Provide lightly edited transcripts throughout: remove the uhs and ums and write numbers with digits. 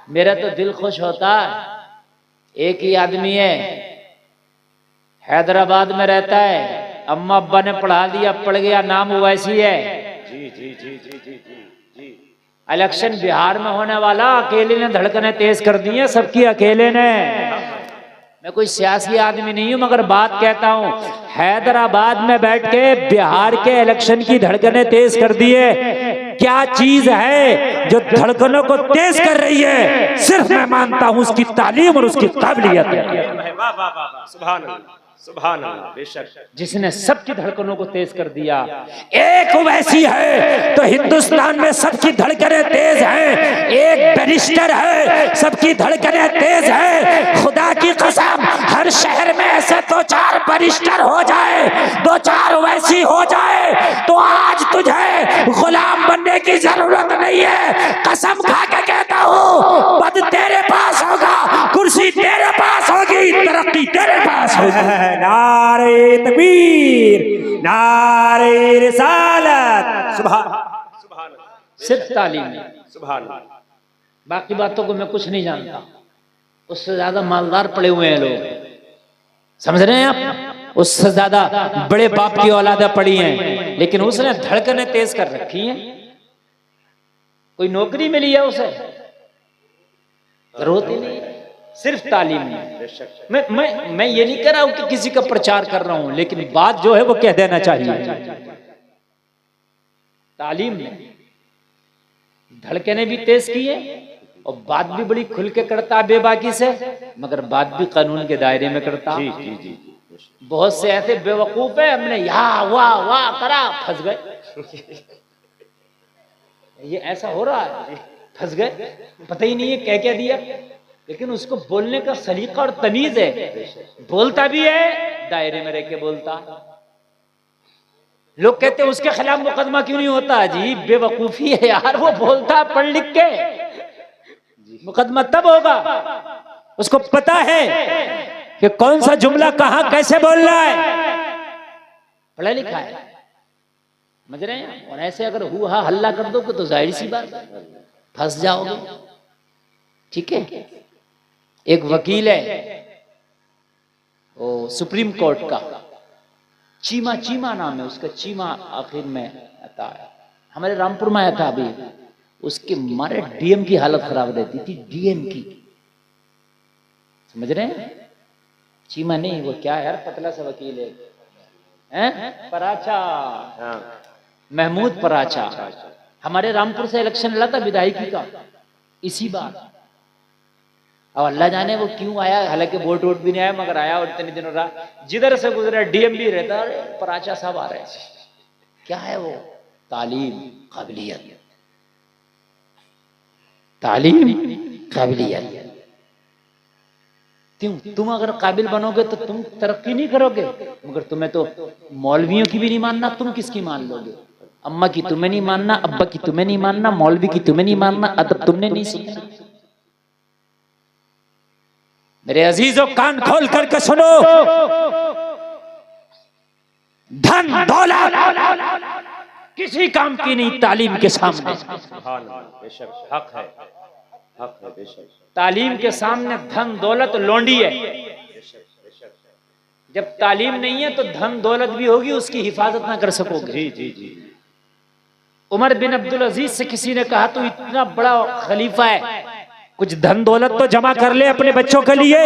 मेरा तो दिल खुश होता। एक ही आदमी है, हैदराबाद में रहता है, अम्मा अब्बा ने पढ़ा दिया, पढ़ गया, नाम वैसी है। जी जी जी जी जी जी जी। इलेक्शन बिहार में होने वाला, अकेले ने धड़कनें तेज कर दी हैं सबकी, अकेले ने। मैं कोई सियासी आदमी नहीं हूं, मगर बात कहता हूं, हैदराबाद में बैठ के बिहार के इलेक्शन की धड़कनें तेज कर दी है। क्या चीज है जो धड़कनों को तेज कर रही है? सिर्फ मैं मानता हूं उसकी तालीम और उसकी काबिलियत है। वाह वाह वाह, सुभान अल्लाह सुभान अल्लाह। बेशक जिसने सबकी धड़कनों को तेज कर दिया। एक वैसी है तो हिंदुस्तान में सबकी धड़कनें तेज हैं। एक बैरिस्टर है, सबकी धड़कनें तेज है। खुदा की कसम, हर शहर में ऐसे 2-4 बैरिस्टर हो जाए, 2-4 वैसी हो जाए, तो आज तुझे गुलाम बनने की जरूरत नहीं है। कसम खा के कहता हूँ, पद तेरे पास होगा, कुर्सी तेरे पास होगी, तरक्की तेरे पास होगी। नारे तकबीर, नारे रिसालत। सुभान सुभान सिर्फ तालीम है, सुभान। बाकी बातों को मैं कुछ नहीं जानता। उससे ज्यादा मालदार पड़े हुए हैं लोग, समझ रहे हैं आप? उससे ज्यादा बड़े बाप की औलादा पड़ी हैं, लेकिन उसने धड़कनें तेज कर रखी हैं। कोई नौकरी मिली है उसे, जरूरत ही नहीं, सिर्फ तालीम है। मैं ये नहीं कह रहा हूं कि किसी का प्रचार कर रहा हूं, लेकिन बात जो है वो कह देना चाहिए। तालीम ने धड़कनें भी तेज की है और बात भी बड़ी खुल के करता बेबाकी से, मगर बात भी कानून के दायरे में करता। जी जी जी। बहुत से ऐसे बेवकूफ है, हमने यहाँ वाह वाह करा, फंस गए। ये ऐसा हो रहा है, फंस गए, पता ही नहीं है क्या क्या दिया। लेकिन उसको बोलने का सलीका और तमीज है, बोलता भी है, दायरे में रह के बोलता। लोग कहते हैं उसके खिलाफ मुकदमा क्यों नहीं होता? जी बेवकूफी है यार, वो बोलता पढ़ लिख के, मुकदमा तब होगा उसको पता है कि कौन सा जुमला कहां कैसे बोलना है, पढ़ा लिखा है, समझ रहे हैं? और ऐसे अगर हुआ हल्ला कर दोगे तो जाहिर सी बात फंस जाओगे। ठीक है, एक वकील है, वो सुप्रीम कोर्ट का, चीमा चीमा नाम है उसका, चीमा आखिर में आता है, हमारे रामपुर में आया था अभी। उसके मारे डीएम की हालत खराब रहती थी, डीएम की, समझ रहे हैं? चीमा नहीं, वो क्या है यार, पतला सा वकील है, पराचा, महमूद पराचा, हमारे रामपुर से इलेक्शन लड़ा था विधायकी का इसी बार। अब अल्लाह जाने वो क्यों आया, हालांकि वोट वोट भी नहीं आया, मगर आया और इतने दिनों रहा, जिधर से गुजरा डीएम भी रहता, अरे पराचा साहब आ रहे हैं। क्या है वो? तालीम, काबिलियत, तालीम, काबिलियत। क्यों? तुम अगर काबिल बनोगे तो तुम तरक्की नहीं करोगे, मगर तुम्हें तो मौलवियों की भी नहीं मानना, तुम किसकी मान लोगे? अम्मा की तुम्हें नहीं मानना, अब्बा की तुम्हें नहीं मानना, मौलवी की तुम्हें नहीं मानना, अदब तुमने नहीं सीखा। मेरे अजीजों, कान खोल करके सुनो, धन दौलत किसी काम की नहीं तालीम के सामने। बेशक हक है, हक है, बेशक। तालीम के सामने धन दौलत लोंडी है। जब तालीम नहीं है तो धन दौलत भी होगी, उसकी हिफाजत ना कर सकोगे। जी जी जी। उमर बिन अब्दुल अजीज से किसी ने कहा, तू इतना बड़ा खलीफा है, कुछ धन दौलत तो जमा कर ले अपने बच्चों के लिए।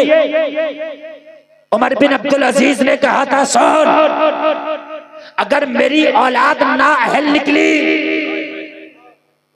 उमर बिन अब्दुल अजीज ने कहा था, सुन, अगर मेरी औलाद नाअहल निकली,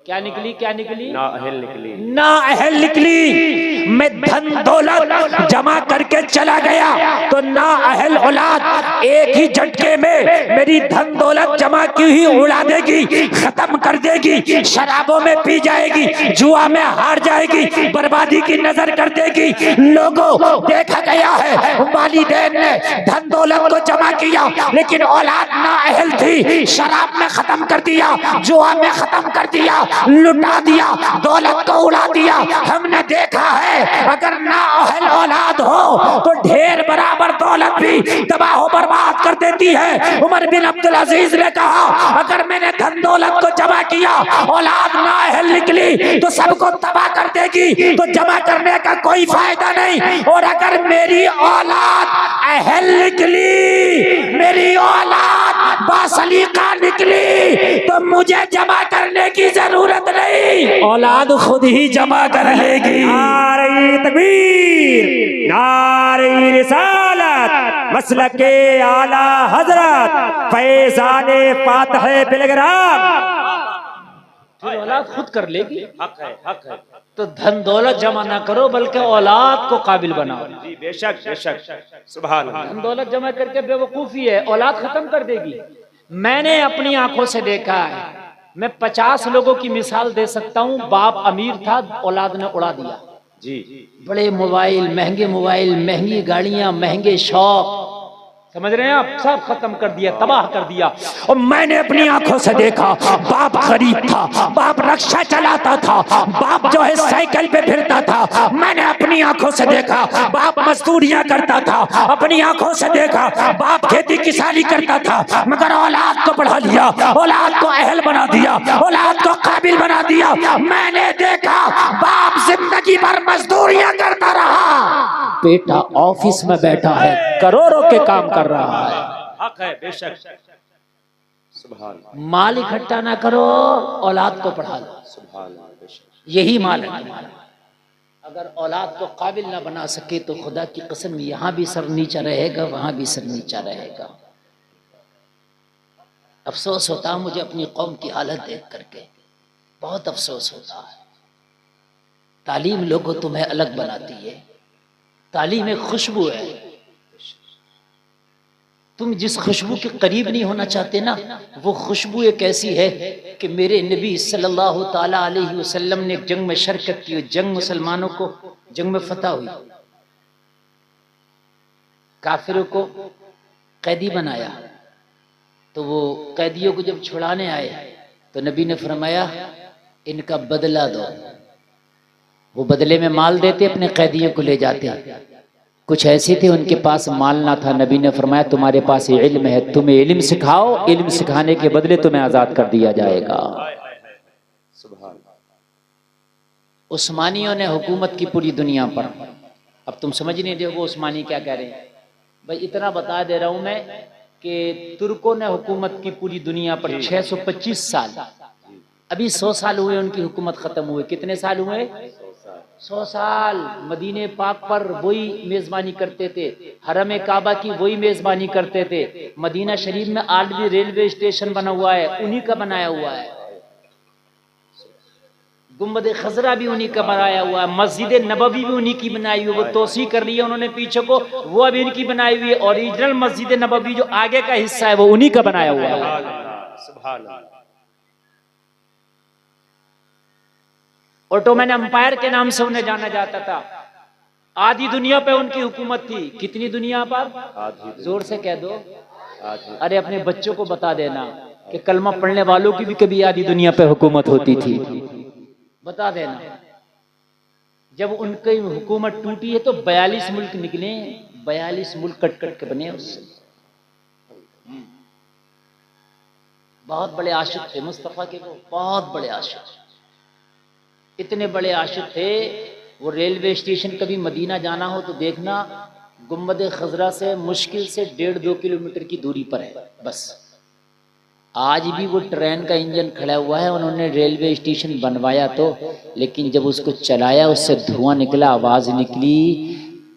क्या निकली, क्या निकली? नाअहल निकली, नाअहल निकली, मैं धन दौलत जमा करके चला गया तो नाअहल औलाद एक ही झटके में मेरी धन दौलत जमा की ही उड़ा देगी, खत्म कर देगी, शराबों में पी जाएगी, जुआ में हार जाएगी, बर्बादी की नजर कर देगी। लोगों, देखा गया है वालिदैन ने धन दौलत को जमा किया, लेकिन औलाद नाअहल थी, शराब में खत्म कर दिया, जुआ में खत्म कर दिया, लुटा दिया, दौलत को उड़ा दिया। हमने देखा है अगर नाअहल औलाद हो तो ढेर बराबर दौलत भी तबाह बर्बाद कर देती है। उमर बिन अब्दुल अजीज ने कहा अगर मैंने धन दौलत को जमा किया, औलाद नाअहल निकली तो सबको तबाह कर देगी, तो जमा करने का कोई फायदा नहीं। और अगर मेरी औलाद अहल निकली, मेरी औलाद बासलीका निकली, तो मुझे जमा करने की जरूरत नहीं, औलाद खुद ही जमा कर लेगी। नारे तकबीर, नारे रिसालत, मसलके आला हजरत फैज़ाने फातिह बिलग्राम। फिर औलाद खुद कर लेगी। हक है, हक है। तो धन दौलत जमा ना करो बल्कि औलाद को काबिल बनाओ। जी बेशक बेशक, सुभान अल्लाह। धन दौलत जमा करके बेवकूफी है, औलाद खत्म कर देगी। मैंने अपनी आंखों से देखा है, मैं 50 लोगों की मिसाल दे सकता हूँ। बाप अमीर था, औलाद ने उड़ा दिया। जी बड़े मोबाइल, महंगी गाड़ियां, महंगे शौक, समझ रहे हैं आप, सब खत्म कर दिया, तबाह कर दिया। और मैंने अपनी आंखों से देखा, बाप गरीब था, बाप रक्षा चलाता था, बाप जो है साइकिल पे फिरता था। मैंने अपनी आंखों से देखा बाप मजदूरियां करता था, अपनी आंखों से देखा बाप खेती किसानी करता था, मगर औलाद को बढ़ा लिया, औलाद को अहल बना दिया, औलाद को काबिल बना दिया। मैंने देखा बाप जिंदगी भर मजदूरियां करता रहा, बेटा ऑफिस में बैठा है, करोड़ों के काम कर रहा है। हक है, बेशक, सुभान माल इकट्ठा ना करो, औलाद को पढ़ा लो, सुभान अल्लाह, बेशक। यही माल है तुम्हारा। अगर औलाद को काबिल ना बना सके तो खुदा की कसम यहाँ भी सर नीचा रहेगा, वहां भी सर नीचा रहेगा। अफसोस होता है मुझे अपनी कौम की हालत देख करके, बहुत अफसोस होता है। तालीम लोगों तुम्हें अलग बनाती है, तालीम एक खुशबू है। तुम जिस खुशबू के करीब नहीं होना चाहते ना, वो खुशबू एक ऐसी है कि मेरे नबी सल्लल्लाहु ताला अलैहि वसल्लम ने जंग में शिरकत की, जंग मुसलमानों को जंग में फतह हुई, काफिरों को कैदी बनाया। तो वो कैदियों को जब छुड़ाने आए तो नबी ने फरमाया इनका बदला दो। वो बदले में माल देते, अपने कैदियों को ले जाते। कुछ ऐसे थे उनके पास माल ना था, नबी ने फरमाया तुम्हारे पास ये इल्म है, तुम्हें इल्म सिखाओ, इल्म सिखाने के बदले तुम्हें आजाद कर दिया जाएगा। सुभान। उस्मानियों ने हुकूमत की पूरी दुनिया पर। अब तुम समझ नहीं रहे हो उस्मानी क्या कह रहे हैं। भाई इतना बता दे रहा हूं मैं कि तुर्कों ने हुकूमत की पूरी दुनिया पर 625 साल, अभी 100 साल हुए उनकी हुकूमत खत्म हुए। कितने साल हुए? 100 साल। मदीने पाक पर वही मेजबानी करते थे, हरम काबा की वही मेजबानी करते थे। मदीना शरीफ में आज भी रेलवे स्टेशन बना हुआ है, उन्हीं का बनाया हुआ है। गुम्बद खजरा भी उन्हीं का बनाया हुआ है। मस्जिद नबवी भी उन्हीं की बनाई हुई, वो तोसी कर ली है उन्होंने पीछे को, वो अभी इनकी बनाई हुई है। ओरिजिनल मस्जिद नबवी जो आगे का हिस्सा है वो उन्हीं का बनाया हुआ है। सुभान अल्लाह। ऑटोमैन एम्पायर के नाम से उन्हें जाना जाता था। आधी दुनिया पे उनकी हुकूमत थी। कितनी दुनिया पर? आधी। जोर से कह दो। आधी। अरे अपने बच्चों को बता देना कि कलमा पढ़ने वालों की भी कभी आधी दुनिया पे हुकूमत होती थी, बता देना। जब उनकी हुकूमत टूटी है तो 42 मुल्क निकले, 42 मुल्क कट कट के बने उससे। बहुत बड़े आशिक थे मुस्तफा के, वो बहुत बड़े आशिक, इतने बड़े आशिक थे। वो रेलवे स्टेशन कभी मदीना जाना हो तो देखना, गुम्बद खजरा से मुश्किल से 1.5-2 किलोमीटर की दूरी पर है बस। आज भी वो ट्रेन का इंजन खड़ा हुआ है, उन्होंने रेलवे स्टेशन बनवाया तो, लेकिन जब उसको चलाया उससे धुआं निकला, आवाज निकली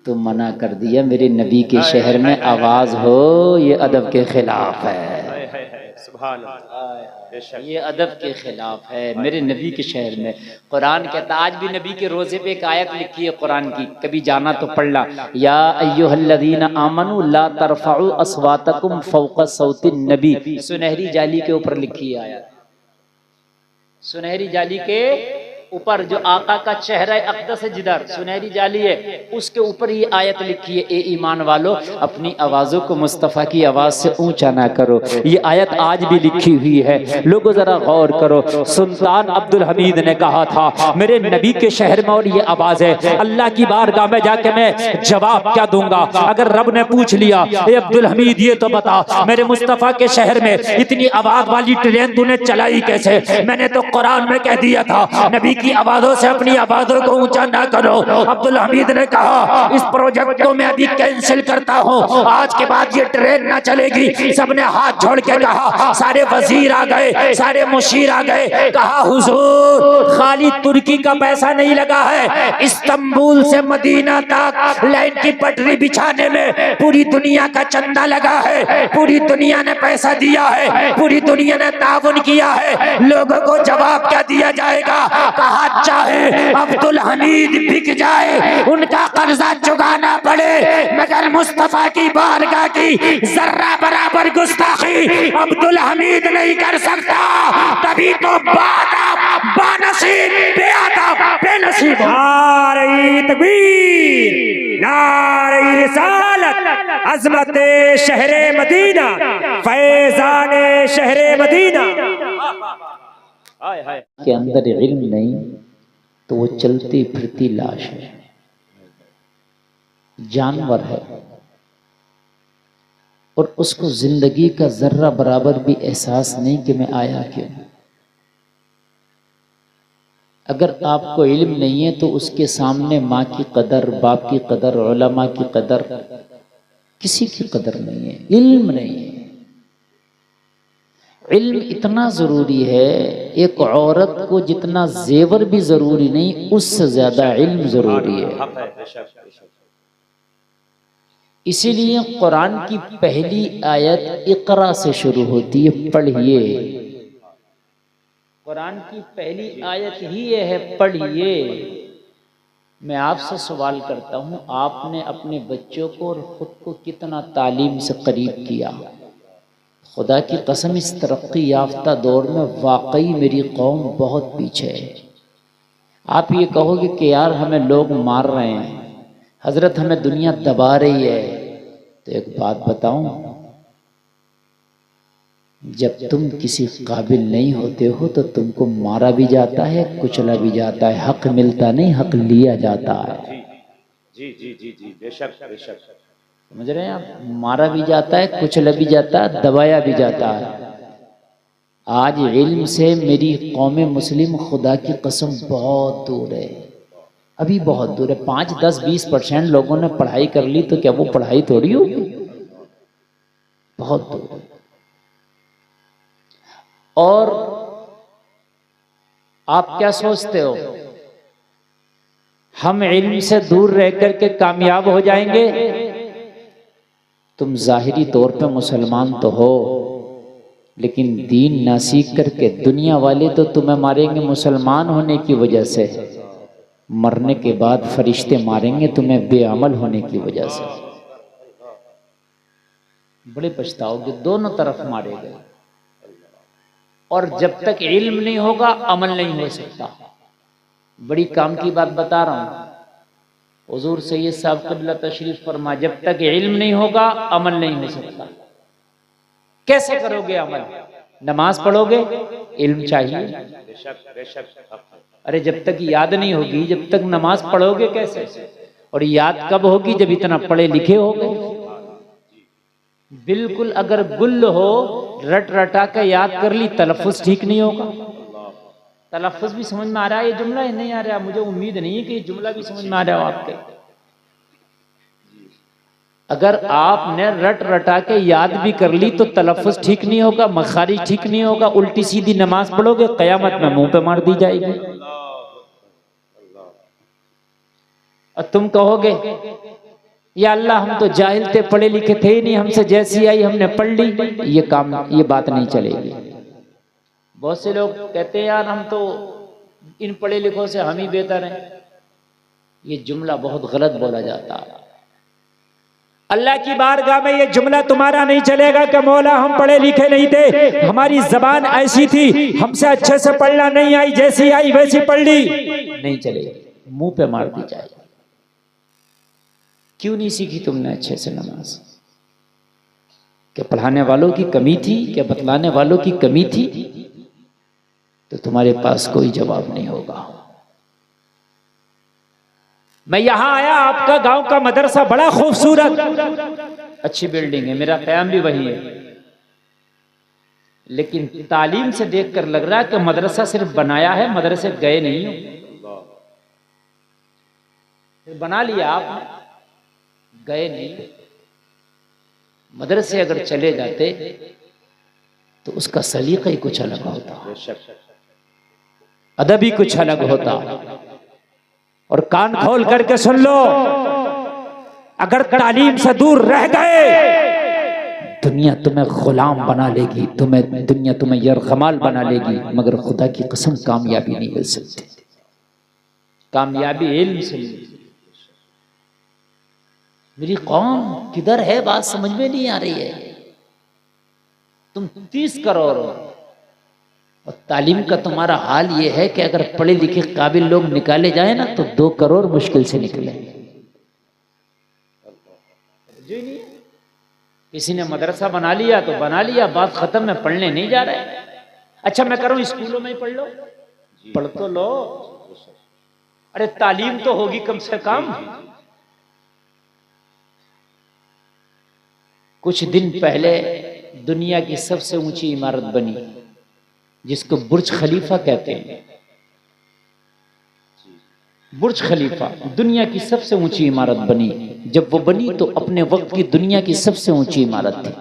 तो मना कर दिया। मेरे नबी के शहर में आवाज हो ये अदब के खिलाफ है, सुभान अल्लाह, ये अदब के खिलाफ है मेरे नबी के शहर में। कुरान कहता, आज भी नबी के रोजे पे एक आयत लिखी है कुरान की, कभी जाना तो पढ़ना। या अय्युहल्लज़ीना आमनू ला तरफउ अस्वातकुम फौqa सौतिन नबी, सुनहरी जाली के ऊपर लिखी है आयत। सुनहरी जाली के ऊपर जो आका का चेहरा अक़दस है, जिधर सुनहरी जाली है, उसके ऊपर ये आयत लिखी है, ए ईमान वालों अपनी आवाजों को मुस्तफ़ा की आवाज से ऊंचा ना करो। ये आयत आज भी लिखी हुई है, लोगों जरा गौर करो। सुल्तान अब्दुल हमीद ने कहा था मेरे नबी के शहर में और ये आवाज है, अल्लाह की बारगाह में जाके मैं जवाब क्या दूंगा? अगर रब ने पूछ लिया ए अब्दुल हमीद ये तो बता मेरे मुस्तफ़ा के शहर में इतनी आवाज वाली ट्रेन तूने चलाई कैसे? मैंने तो कुरान में कह दिया था नबी की आवाजों से अपनी आवाजों को ऊंचा ना करो। अब्दुल हमीद ने कहा इस प्रोजेक्ट को मैं अभी कैंसिल करता हूँ, आज के बाद ये ट्रेन ना चलेगी। सबने हाथ जोड़ के कहा, सारे वजीर आ गए, सारे मुशीर आ गए, कहा हुजूर खाली तुर्की का पैसा नहीं लगा है, इस्तांबुल से मदीना तक लाइन की पटरी बिछाने में पूरी दुनिया का चंदा लगा है, पूरी दुनिया ने पैसा दिया है, पूरी दुनिया ने ताउन किया है। लोगों को जवाब क्या दिया जाएगा? कहा चाहे अब्दुल हमीद बिक जाए, उनका कर्जा चुकाना पड़े, मगर मुस्तफा की बारगाह की जर्रा बराबर गुस्ताखी अब्दुल हमीद नहीं कर सकता। तभी तो बानसीब बेअदब बेनसीब। नारे तकबीर, नारे रिसालत, अज़मत शहरे मदीना, फैज़ाने शहरे मदीना। के अंदर इल्म नहीं तो वो चलती फिरती लाश है, जानवर है, और उसको जिंदगी का जर्रा बराबर भी एहसास नहीं कि मैं आया क्यों। अगर आपको इल्म नहीं है तो उसके सामने माँ की कदर, बाप की कदर, उलमा की कदर, किसी की कदर नहीं है। इल्म नहीं है। इल्म इतना जरूरी है, एक औरत को जितना जेवर भी जरूरी नहीं, उससे ज्यादा इल्म जरूरी है। इसीलिए कुरान की पहली आयत इकरा से शुरू होती है, पढ़िए। कुरान की पहली आयत ही ये है, पढ़िए। मैं आपसे सवाल करता हूँ, आपने अपने बच्चों को और खुद को कितना तालीम से करीब किया? खुदा की कसम इस तरक्की याफ्ता दौर में वाकई मेरी कौम बहुत पीछे है। आप ये कहोगे कि यार हमें लोग मार रहे हैं, हजरत हमें दुनिया दबा रही है, तो एक बात बताऊं, जब तुम किसी काबिल नहीं होते हो तो तुमको मारा भी जाता है, कुचला भी जाता है, हक मिलता नहीं, हक लिया जाता है। जी जी जी जी, बेशक बेशक, समझ रहे हैं आप? मारा भी जाता है, कुचला भी जाता है, दबाया भी जाता है। आज इल्म से मेरी कौम मुस्लिम खुदा की कसम बहुत दूर है, अभी बहुत दूर है। 5, 10, 20% लोगों ने पढ़ाई कर ली तो क्या वो पढ़ाई थोड़ी होगी? बहुत दूर। और आप क्या सोचते हो, हम इल्म से दूर रह करके कामयाब हो जाएंगे? तुम जाहिरी तौर पे मुसलमान तो हो, लेकिन दीन ना सीख करके दुनिया वाले तो तुम्हें मारेंगे मुसलमान होने की वजह से, मरने के बाद फरिश्ते मारेंगे तुम्हें बेअमल होने की वजह से। बड़े पछताओगे, दोनों तरफ मारे गए। और जब तक इल्म नहीं होगा अमल नहीं हो सकता। बड़ी काम की बात बता रहा हूं, हुजूर सैयद साहब क़िबला तशरीफ फरमा, जब तक इल्म नहीं होगा अमल नहीं हो सकता। कैसे करोगे अमल? नमाज पढ़ोगे, इल्म चाहिए। बेशक बेशक, अरे जब तक याद नहीं होगी, जब तक नमाज पढ़ोगे कैसे? और याद कब होगी? जब इतना पढ़े लिखे होगे। बिल्कुल अगर गुल्ल हो, रट रटा के याद कर ली, तलफ़ुज़ ठीक नहीं होगा। तलफ़ुज़ भी समझ में आ रहा है ये जुमला है, नहीं आ रहा? मुझे उम्मीद नहीं है कि ये जुमला भी समझ में आ रहा हो आपके। अगर आपने रट रटा के याद भी कर ली तो तलफ़ुज़ ठीक नहीं होगा, मखारिज ठीक नहीं होगा, उल्टी सीधी नमाज पढ़ोगे, क़यामत में मुंह पे मार दी जाएगी। और तुम कहोगे या अल्लाह हम तो जाहिल थे, पढ़े लिखे थे ही नहीं, हमसे जैसी आई हमने पढ़ ली। ये काम, ये बात नहीं चलेगी। बहुत से लोग कहते हैं यार हम तो इन पढ़े लिखों से हम ही बेहतर हैं। ये जुमला बहुत गलत बोला जाता है। अल्लाह की बारगाह में ये जुमला तुम्हारा नहीं चलेगा कि मौला हम पढ़े लिखे नहीं थे, हमारी जबान ऐसी थी, हमसे अच्छे से पढ़ना नहीं आई, जैसी आई वैसी पढ़ ली, नहीं चलेगा, मुंह पे मार दी जाएगी। क्यों नहीं सीखी तुमने अच्छे से नमाज? क्या पढ़ाने वालों की कमी थी? क्या बतलाने वालों की कमी थी? तो तुम्हारे पास कोई जवाब नहीं होगा। मैं यहां आया, आपका गांव का मदरसा बड़ा खूबसूरत, अच्छी बिल्डिंग है, मेरा क़याम भी वही है, लेकिन तालीम से देखकर लग रहा है कि मदरसा सिर्फ बनाया है, मदरसे गए नहीं हो। बना लिया आपने, गए नहीं। मदरसे अगर चले जाते तो उसका सलीका ही कुछ अलग होता, अदब ही कुछ अलग होता। और कान खोल करके सुन लो, अगर तालीम से दूर रह गए, दुनिया तुम्हें गुलाम बना लेगी, दुनिया तुम्हें यरगमाल बना लेगी, मगर खुदा की कसम कामयाबी नहीं मिल सकती। कामयाबी इल्म से मिलती। मेरी कौम किधर है, बात समझ में नहीं आ रही है। तुम 30 करोड़ हो और तालीम का तुम्हारा हाल ये है कि अगर पढ़े लिखे काबिल लोग निकाले जाए ना तो 2 करोड़ मुश्किल से निकले। किसी ने मदरसा बना लिया तो बना लिया, बात खत्म, में पढ़ने नहीं जा रहे। अच्छा मैं करूं स्कूलों में ही पढ़ लो, पढ़ तो लो, अरे तालीम तो होगी कम से कम। कुछ दिन पहले दुनिया की सबसे ऊंची इमारत बनी जिसको बुर्ज खलीफा कहते हैं। बुर्ज खलीफा दुनिया की सबसे ऊंची इमारत बनी। जब वो बनी तो अपने वक्त की दुनिया की सबसे ऊंची इमारत थी।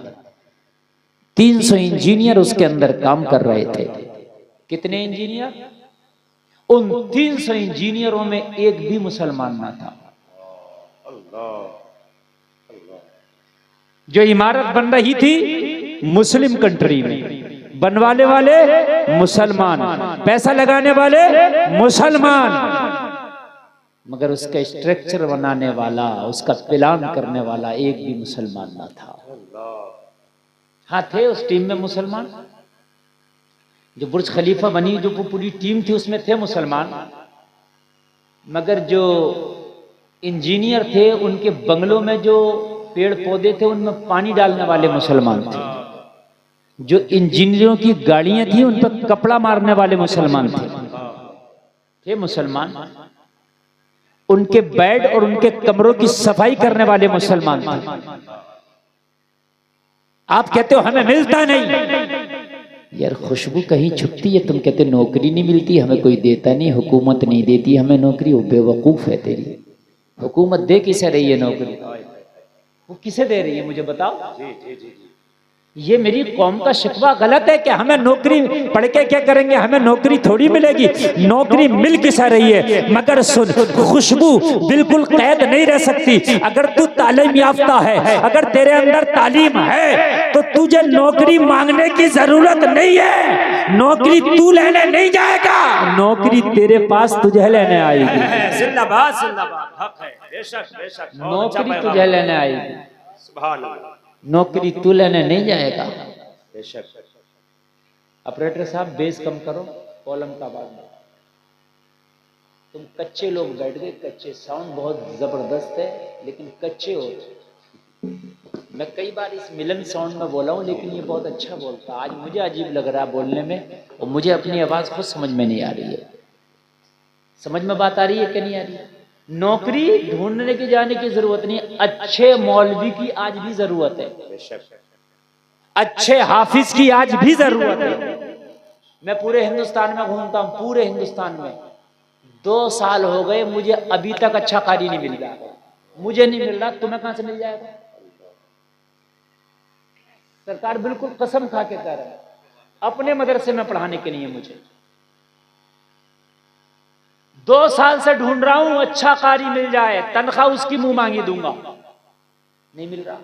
300 इंजीनियर उसके अंदर काम कर रहे थे। कितने इंजीनियर? उन 300 इंजीनियरों में एक भी मुसलमान ना था। जो इमारत बन रही थी मुस्लिम कंट्री में, बनवाने वाले मुसलमान, पैसा लगाने वाले मुसलमान, मगर उसका स्ट्रक्चर बनाने वाला, उसका प्लान करने वाला एक भी मुसलमान ना था। हाँ थे उस टीम में मुसलमान, जो बुर्ज खलीफा बनी जो पूरी टीम थी उसमें थे मुसलमान, मगर जो इंजीनियर थे उनके बंगलों में जो पेड़ पौधे थे उनमें पानी डालने वाले मुसलमान थे। जो इंजीनियरों की गाड़ियां थी उन पर कपड़ा मारने वाले मुसलमान थे मुसलमान। उनके बेड और उनके कमरों की सफाई करने वाले मुसलमान थे। आप कहते हो हमें मिलता नहीं, यार खुशबू कहीं छुपती है। तुम कहते नौकरी नहीं मिलती, हमें कोई देता नहीं, हुकूमत नहीं देती हमें नौकरी। वो बेवकूफ है तेरी। हुकूमत दे किसे रही है नौकरी? वो किसे दे रही है मुझे बताओ। ये मेरी कौम का शिकवा गलत है कि हमें नौकरी पढ़ के क्या करेंगे, हमें नौकरी थोड़ी मिलेगी। नौकरी मिल किसा रही है, मगर सुन, खुशबू बिल्कुल कैद नहीं रह सकती। अगर तू तालीम याफ्ता है, अगर तेरे अंदर तालीम है तो तुझे नौकरी मांगने की जरूरत नहीं है। नौकरी तू लेने नहीं जाएगा, नौकरी तेरे पास तुझे लेने आएगी। जिंदाबाद जिंदाबाद, हक है, बेशक बेशक, नौकरी तुझे लेने आएगी, सुभान अल्लाह। नौकरी तू लेने नहीं जाएगा। ऑपरेटर साहब बेस कम करो, कॉलम का आवाज में। तुम कच्चे लोग बैठ गए, कच्चे। साउंड बहुत जबरदस्त है लेकिन कच्चे हो। मैं कई बार इस मिलन साउंड में बोला हूं लेकिन ये बहुत अच्छा बोलता। आज मुझे अजीब लग रहा है बोलने में, और मुझे अपनी आवाज खुद समझ में नहीं आ रही है। समझ में बात आ रही है कि नहीं आ रही है? नौकरी ढूंढने की जाने की जरूरत नहीं, अच्छे मौलवी की आज भी जरूरत है, अच्छे हाफिज की आज भी जरूरत है। मैं पूरे हिंदुस्तान में घूमता हूं, पूरे हिंदुस्तान में 2 साल हो गए, मुझे अभी तक अच्छा कारी नहीं मिल रहा। मुझे नहीं मिल रहा, तुम्हें कहां से मिल जाएगा? सरकार बिल्कुल कसम खा के कह रहा है अपने मदरसे में पढ़ाने के लिए। मुझे 2 साल से ढूंढ रहा हूं, अच्छा कारी मिल जाए, तनख्वाह उसकी मुंह मांगी दूंगा, नहीं मिल रहा।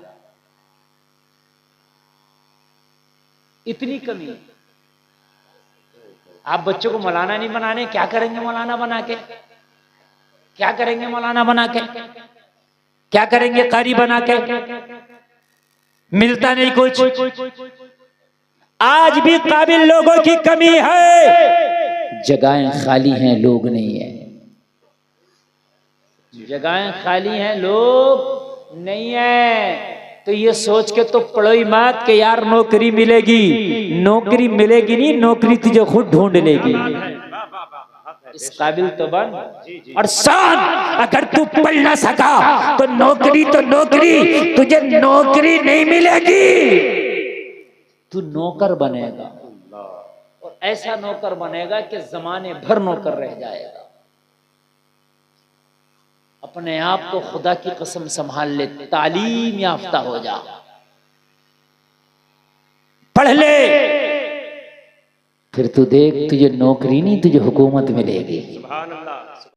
इतनी कमी। आप बच्चों को मौलाना नहीं बनाने, क्या करेंगे मौलाना बना के? क्या करेंगे मौलाना बना के? क्या करेंगे कारी बना के? मिलता नहीं कुछ। आज भी काबिल लोगों की कमी है, जगहें खाली हैं, लोग नहीं है। जगहें खाली हैं, लोग नहीं है। तो ये सोच के तो पढ़ो ही मत कि यार नौकरी मिलेगी। नौकरी मिलेगी नहीं, नौकरी तुझे खुद ढूंढ लेगी। इस काबिल तो बन। और शान, अगर तू पढ़ ना सका तो नौकरी तुझे नौकरी नहीं मिलेगी। तू नौकर बनेगा, और ऐसा नौकर बनेगा कि जमाने भर नौकर रह जाएगा। अपने आप को खुदा की कसम संभाल ले, तालीम याफ्ता हो जा, पढ़ ले, फिर तू देख तुझे नौकरी नहीं तुझे हुकूमत मिलेगी। सुभान अल्लाह।